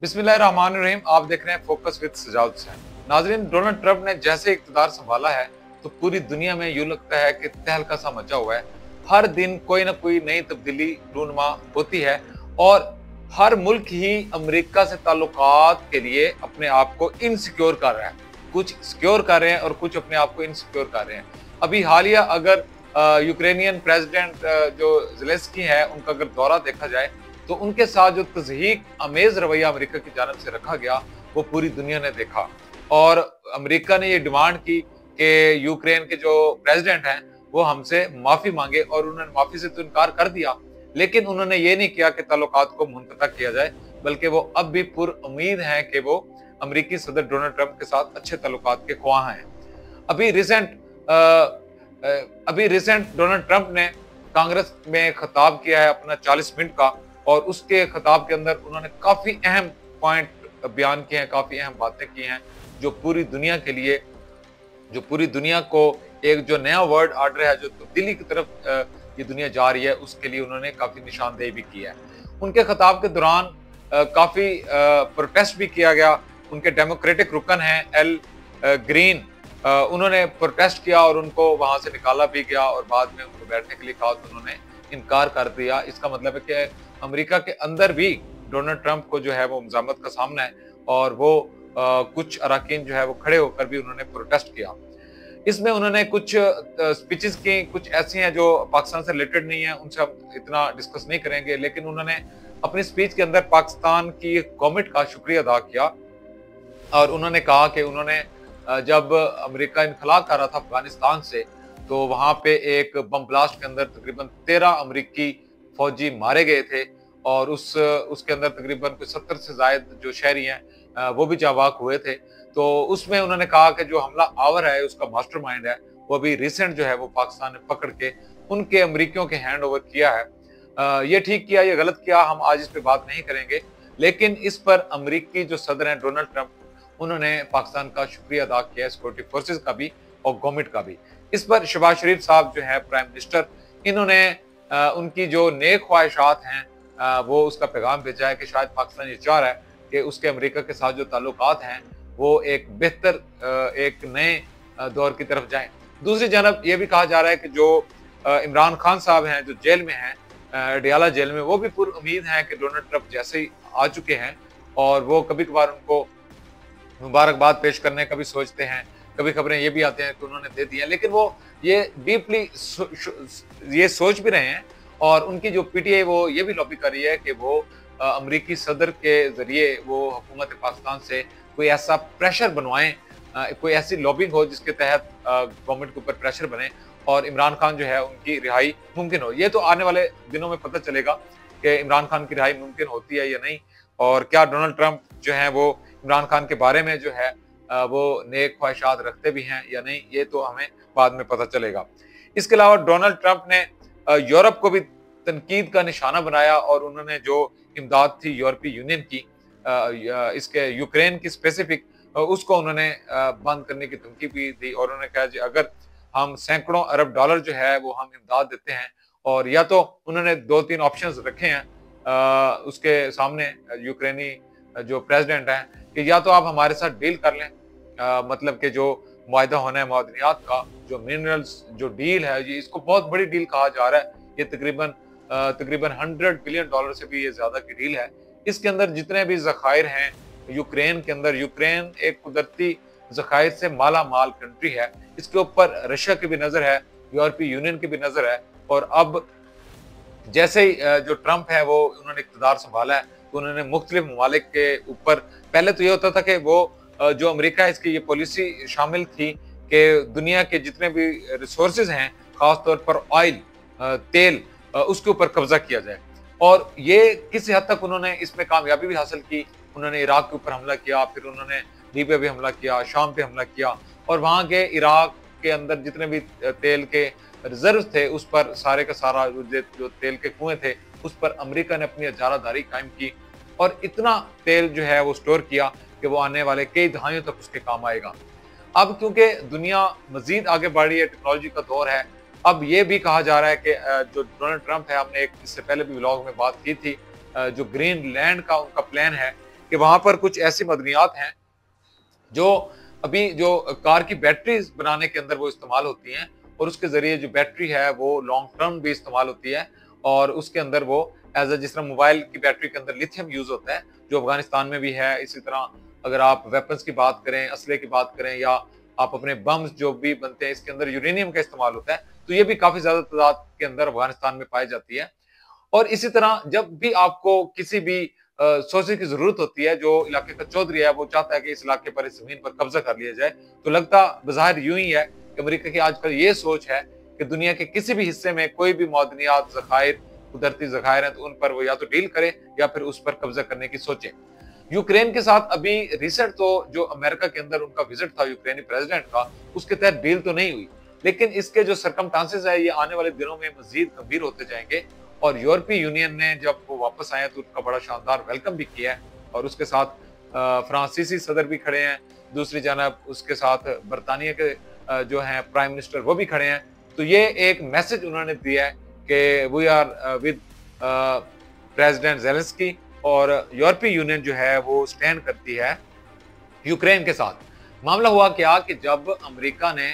बिस्मिल्लाहिर्रहमानिर्रहीम। आप देख रहे हैं फोकस विद सजाद हुसैन। नाजरीन, डोनाल्ड ट्रंप ने जैसे इक़्तिदार संभाला है तो पूरी दुनिया में यूं लगता है कि तहलका सा मचा हुआ है। हर दिन कोई ना कोई नई तब्दीली रूनुमा होती है और हर मुल्क ही अमेरिका से ताल्लुकात के लिए अपने आप को इनसिक्योर कर रहा है। कुछ सिक्योर कर रहे हैं और कुछ अपने आप को इनसिक्योर कर रहे हैं। अभी हालिया अगर यूक्रेनियन प्रेसिडेंट जो ज़ेलेंस्की है उनका अगर दौरा देखा जाए तो उनके साथ जो तज़हीक अमेज रवैया अमेरिका की जानब से रखा गया वो पूरी दुनिया ने देखा। और अमेरिका ने ये डिमांड की कि यूक्रेन के जो प्रेसिडेंट हैं वो हमसे माफी मांगे और उन्होंने माफी से तो इनकार कर दिया, लेकिन उन्होंने ये नहीं किया कि ताल्लुकात को मुनक़ता किया जाए, बल्कि वो अब भी पुरउम्मीद हैं कि वो अमेरिकी सदर डोनाल्ड ट्रंप के साथ अच्छे ताल्लुकात के ख्वाह हैं। अभी रिसेंट डोनाल्ड ट्रंप ने कांग्रेस में खिताब किया है अपना 40 मिनट का, और उसके खिताब के अंदर उन्होंने काफी अहम पॉइंट बयान किए हैं, काफी अहम बातें की हैं जो पूरी दुनिया के लिए, जो पूरी दुनिया को एक जो नया वर्ल्ड ऑर्डर है, जो तब्दीली की तरफ ये दुनिया जा रही है, उसके लिए उन्होंने काफी निशानदेही भी की है। उनके खिताब के दौरान काफी प्रोटेस्ट भी किया गया। उनके डेमोक्रेटिक रुकन हैं एल ग्रीन, उन्होंने प्रोटेस्ट किया और उनको वहां से निकाला भी गया और बाद में उनको बैठने के लिए कहा तो उन्होंने इनकार कर दिया। इसका मतलब है कि अमेरिका के अंदर भी डोनाल्ड ट्रंप को जो है वो मज़ामत का सामना है और वो कुछ अरकान जो है वो खड़े होकर भी उन्होंने प्रोटेस्ट किया। इसमें उन्होंने कुछ स्पीचेस की, कुछ ऐसी हैं जो पाकिस्तान से रिलेटेड नहीं है, उनसे हम इतना डिस्कस नहीं करेंगे, लेकिन उन्होंने अपनी स्पीच के अंदर पाकिस्तान की गवर्नमेंट का शुक्रिया अदा किया और उन्होंने कहा कि उन्होंने जब अमेरिका इनखला कर रहा था अफगानिस्तान से तो वहां पे एक बम ब्लास्ट के अंदर तकरीबन 13 अमेरिकी फौजी मारे गए थे और उसके अंदर तकरीबन कुछ 70 से ज्यादा जो शहरी हैं वो भी जावाक हुए थे। तो उसमें उन्होंने कहा कि जो हमला आवर है उसका मास्टरमाइंड है वो अभी रिसेंट जो है वो पाकिस्तान ने पकड़ के उनके अमेरिकियों के हैंड ओवर किया है। ये ठीक किया, ये गलत किया, हम आज इस पे बात नहीं करेंगे, लेकिन इस पर अमेरिकी जो सदर हैं डोनाल्ड ट्रंप, उन्होंने पाकिस्तान का शुक्रिया अदा किया, सिक्योरिटी फोर्सेज का भी और गवर्नमेंट का भी। इस पर शहबाज शरीफ साहब जो है प्राइम मिनिस्टर, इन्होंने उनकी जो नेक ख्वाहिशात हैं वो उसका पैगाम भेजा है कि शायद पाकिस्तान ये चाह रहा है कि उसके अमेरिका के साथ जो ताल्लुकात हैं वो एक बेहतर एक नए दौर की तरफ जाएं। दूसरी जानब ये भी कहा जा रहा है कि जो इमरान खान साहब हैं जो जेल में हैं डियाला जेल में, वो भी पूरी उम्मीद है कि डोनाल्ड ट्रंप जैसे ही आ चुके हैं और वो कभी कभार उनको मुबारकबाद पेश करने का भी सोचते हैं, कभी खबरें ये भी आते हैं कि उन्होंने दे दिया, लेकिन वो ये डीपली ये सोच भी रहे हैं और उनकी जो पीटीआई वो ये भी लॉबी कर रही है कि वो अमेरिकी सदर के जरिए वो हुकूमत पाकिस्तान से कोई ऐसा प्रेशर बनवाएं, कोई ऐसी लॉबिंग हो जिसके तहत गवर्नमेंट के ऊपर प्रेशर बने और इमरान खान जो है उनकी रिहाई मुमकिन हो। ये तो आने वाले दिनों में पता चलेगा कि इमरान खान की रिहाई मुमकिन होती है या नहीं, और क्या डोनाल्ड ट्रंप जो है वो इमरान खान के बारे में जो है वो नेक ख्वाहिशात रखते भी हैं या नहीं, ये तो हमें बाद में पता चलेगा। इसके अलावा डोनाल्ड ट्रंप ने यूरोप को भी तनकीद का निशाना बनाया और उन्होंने जो इमदाद थी यूरोपीय यूनियन की इसके यूक्रेन की स्पेसिफिक, उसको उन्होंने बंद करने की धमकी भी दी और उन्होंने कहा कि अगर हम सैकड़ों अरब डॉलर जो है वो हम इमदाद देते हैं, और या तो उन्होंने 2-3 ऑप्शंस रखे हैं उसके सामने यूक्रेनी जो प्रेसिडेंट हैं कि या तो आप हमारे साथ डील कर लें, मतलब कि जो मुआहदा होना है मादनियात का, जो मिनरल्स जो डील है, ये इसको बहुत बड़ी डील कहा जा रहा है, ये तकरीबन $100 बिलियन से भी ये ज्यादा की डील है। इसके अंदर जितने भी जखायर हैं यूक्रेन के अंदर, यूक्रेन एक कुदरती जखायर से माला माल कंट्री है, इसके ऊपर रशिया की भी नजर है, यूरोपीय यूनियन की भी नजर है, और अब जैसे ही जो ट्रंप है वो उन्होंने इक़्तिदार संभाला है तो उन्होंने मुख्तलिफ ममालिक के ऊपर, पहले तो ये होता था कि वो जो अमेरिका है इसकी ये पॉलिसी शामिल थी कि दुनिया के जितने भी रिसोर्सेज हैं, खासतौर पर ऑयल तेल, उसके ऊपर कब्जा किया जाए, और ये किसी हद तक उन्होंने इसमें कामयाबी भी हासिल की। उन्होंने इराक के ऊपर हमला किया, फिर उन्होंने लीबिया पे हमला किया, शाम पे हमला किया, और वहाँ के इराक के अंदर जितने भी तेल के रिजर्व थे उस पर सारे का सारा जो तेल के कुएं थे उस पर अमेरिका ने अपनी इजारादारी कायम की और इतना तेल जो है वो स्टोर किया कि वो आने वाले कई दहाइयों तक उसके काम आएगा। अब क्योंकि दुनिया मजीद आगे बढ़ रही है, टेक्नोलॉजी का दौर है, अब ये भी कहा जा रहा है कि जो डोनाल्ड ट्रंप है, हमने एक इससे पहले भी व्लॉग में बात की थी, जो ग्रीन लैंड का उनका प्लान है कि वहां पर कुछ ऐसी मदनियात हैं जो अभी जो कार की बैटरीज बनाने के अंदर वो इस्तेमाल होती हैं, और उसके जरिए जो बैटरी है वो लॉन्ग टर्म भी इस्तेमाल होती है, और उसके अंदर वो एज जिस तरह मोबाइल की बैटरी के अंदर लिथियम यूज होता है जो अफगानिस्तान में भी है। इसी तरह अगर आप वेपन्स की बात करें, असले की बात करें, या आप अपने बम्स जो भी बनते हैं इसके अंदर यूरेनियम का इस्तेमाल होता है, तो ये भी काफी ज्यादा तादाद के अंदर अफगानिस्तान में पाई जाती है। और इसी तरह जब भी आपको किसी भी सोर्सेज की जरूरत होती है, जो इलाके का चौधरी है वो चाहता है कि इस इलाके पर, इस जमीन पर कब्जा कर लिया जाए, तो लगता बज़ाहिर यूं ही है कि अमेरिका की आजकल ये सोच है कि दुनिया के किसी भी हिस्से में कोई भी मौदनियात, ज़खायर, कुदरती ज़खायर हैं, तो उन पर वो या तो डील करे या फिर उस पर कब्जा करने की सोचे। यूक्रेन के साथ अभी रिसेंट तो जो अमेरिका के अंदर उनका विजिट था यूक्रेनी प्रेसिडेंट का, उसके तहत डील तो नहीं हुई, लेकिन इसके जो सर्कमस्टांसेस है ये आने वाले दिनों में मजीद गंभीर होते जाएंगे। और यूरोपीय यूनियन ने जब वो वापस आए तो उनका बड़ा शानदार वेलकम भी किया है, और उसके साथ फ्रांसीसी सदर भी खड़े हैं, दूसरी जानब उसके साथ बरतानिया के जो हैं प्राइम मिनिस्टर वो भी खड़े हैं। तो ये एक मैसेज उन्होंने दिया है कि we are with president Zelenskyy, और यूरोपीय यूनियन जो है वो स्टैंड करती है यूक्रेन के साथ। मामला हुआ क्या कि जब अमेरिका ने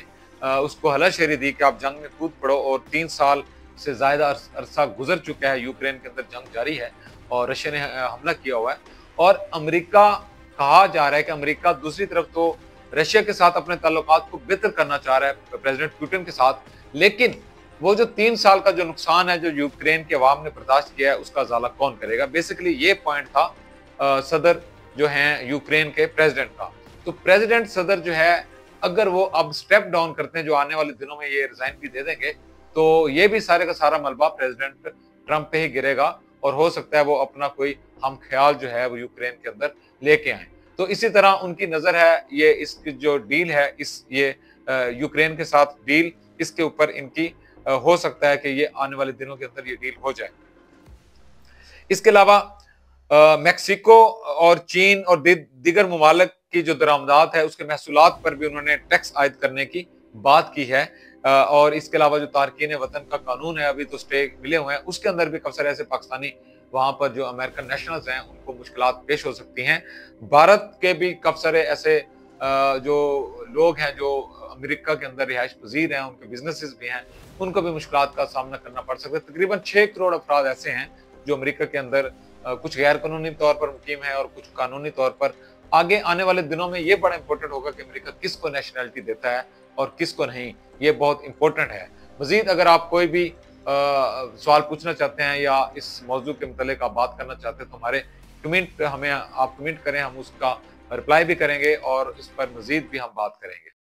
उसको हलाशेरी दी कि आप जंग में कूद पड़ो, और 3 साल से ज्यादा अरसा गुजर चुका है, यूक्रेन के अंदर जंग जारी है और रशिया ने हमला किया हुआ है, और अमेरिका, कहा जा रहा है कि अमेरिका दूसरी तरफ तो रशिया के साथ अपने ताल्लुकात को बेहतर करना चाह रहा है प्रेसिडेंट पुतिन के साथ, लेकिन वो जो 3 साल का जो नुकसान है जो यूक्रेन के अवाम ने बर्दाश्त किया है उसका ज़ाला कौन करेगा। बेसिकली ये पॉइंट था सदर जो हैं यूक्रेन के प्रेसिडेंट का। तो प्रेसिडेंट सदर जो है, अगर वो अब स्टेप डाउन करते हैं, जो आने वाले दिनों में ये रिजाइन भी दे देंगे, तो ये भी सारे का सारा मलबा प्रेसिडेंट ट्रंप पे ही गिरेगा, और हो सकता है वो अपना कोई हम ख्याल जो है वो यूक्रेन के अंदर लेके आए। तो इसी तरह उनकी नजर है ये इसकी जो डील है, इस ये यूक्रेन के साथ डील, इसके ऊपर इनकी हो सकता है कि ये आने वाले दिनों के अंदर ये डील हो जाए। इसके अलावा मेक्सिको और चीन और दीगर ममालिक की जो दरामदात है उसके महसूलात पर भी उन्होंने टैक्स आयद करने की बात की है। और इसके अलावा जो तारकीन वतन का कानून है, अभी तो स्टे मिले हुए हैं, उसके अंदर भी काफी सारे ऐसे पाकिस्तानी वहां पर जो अमेरिकन नेशनल्स हैं उनको मुश्किलात पेश हो सकती हैं। भारत के भी काफी सारे ऐसे जो लोग हैं जो अमेरिका के अंदर रिहाइश पजीर हैं, उनके बिजनेसेस भी हैं, उनको भी मुश्किलात का सामना करना पड़ सकता है। तकरीबन 6 करोड़ अफराद ऐसे हैं जो अमेरिका के अंदर कुछ गैर कानूनी तौर पर मुकीम है और कुछ कानूनी तौर पर। आगे आने वाले दिनों में ये बड़ा इंपॉर्टेंट होगा कि अमेरिका किसको नेशनैलिटी देता है और किसको नहीं, ये बहुत इंपॉर्टेंट है। मजीद अगर आप कोई भी सवाल पूछना चाहते हैं या इस मौजू के मुतालिक आप बात करना चाहते हैं, तो हमारे कमेंट, हमें आप कमेंट करें, हम उसका रिप्लाई भी करेंगे और इस पर मजीद भी हम बात करेंगे।